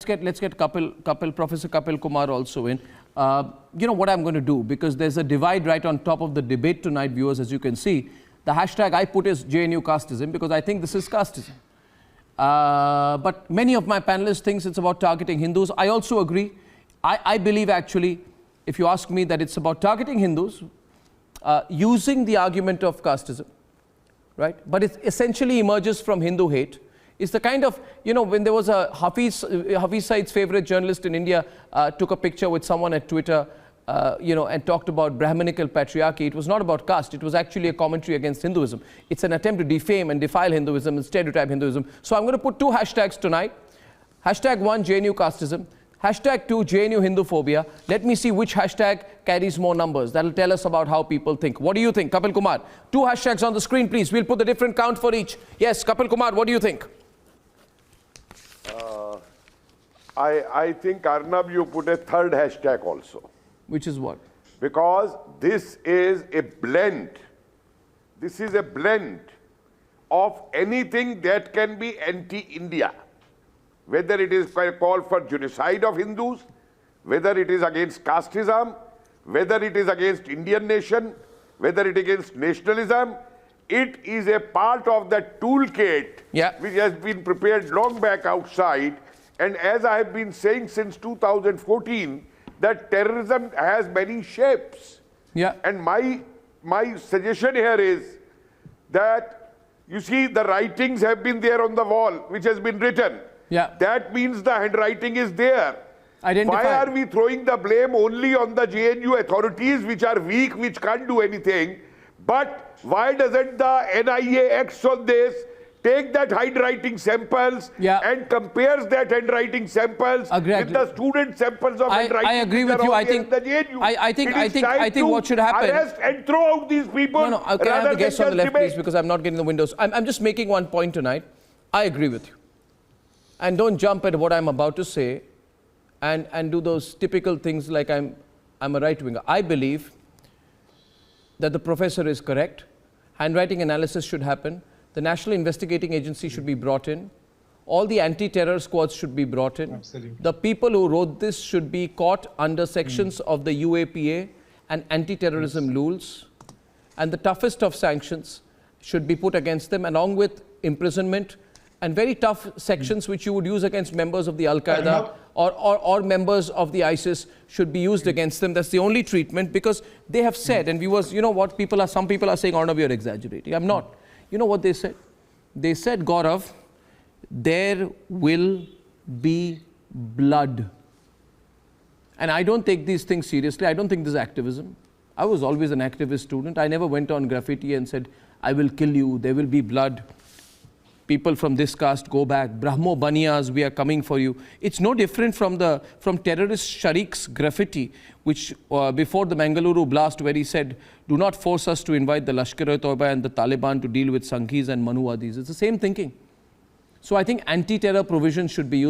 let's get Professor Kapil Kumar also in. You know what I'm going to do, because there's a divide right on top of the debate tonight, viewers, as you can see. The hashtag I put is JNU casteism, because I think this is casteism. But many of my panelists think it's about targeting Hindus. I also agree. I believe, actually, if you ask me, that it's about targeting Hindus using the argument of casteism, right? But it essentially emerges from Hindu hate. It's the kind of, you know, when there was a Hafiz Saeed's favorite journalist in India took a picture with someone at Twitter, you know, and talked about Brahminical patriarchy. It was not about caste. It was actually a commentary against Hinduism. It's an attempt to defame and defile Hinduism and stereotype Hinduism. So I'm going to put two hashtags tonight. Hashtag 1, JNU casteism. Hashtag 2, JNU Hinduphobia. Let me see which hashtag carries more numbers. That'll tell us about how people think. What do you think, Kapil Kumar? Two hashtags on the screen, please. We'll put the different count for each. Yes, Kapil Kumar, what do you think? I think, Arnab, you put a third hashtag also. Which is what? Because this is a blend. This is a blend of anything that can be anti-India. Whether it is a call for genocide of Hindus, whether it is against casteism, whether it is against Indian nation, whether it is against nationalism, it is a part of the toolkit which has been prepared long back outside. And as I have been saying since 2014, that terrorism has many shapes. And my suggestion here is that, you see, the writings have been there on the wall, which has been written. That means the handwriting is there. Why are we throwing the blame only on the JNU authorities, which are weak, which can't do anything? But why doesn't the NIA act on this? Take that handwriting samples and compares that handwriting samples with the student samples of handwriting. I agree with you. I think what should happen. Arrest and throw out these people. No, okay, I have the guests on the left, please, because I'm not getting the windows. I'm just making one point tonight. I agree with you. And don't jump at what I'm about to say and do those typical things like I'm a right-winger. I believe that the professor is correct. Handwriting analysis should happen. The National Investigating Agency should be brought in. All the anti-terror squads should be brought in. Absolutely. The people who wrote this should be caught under sections of the UAPA and anti-terrorism rules. And the toughest of sanctions should be put against them, along with imprisonment and very tough sections which you would use against members of the Al-Qaeda or members of the ISIS should be used against them. That's the only treatment, because they have said, and viewers, you know what, some people are saying, Arnav, you're exaggerating. I'm not. You know what they said? They said, Gaurav, there will be blood. And I don't take these things seriously. I don't think this is activism. I was always an activist student. I never went on graffiti and said, I will kill you, there will be blood. People from this caste go back. Brahmo Baniyas, we are coming for you. It's no different from terrorist Shariq's graffiti, which before the Mangaluru blast, where he said, do not force us to invite the Lashkar-e-Toiba and the Taliban to deal with Sanghis and Manuwadis. It's the same thinking. So I think anti-terror provisions should be used.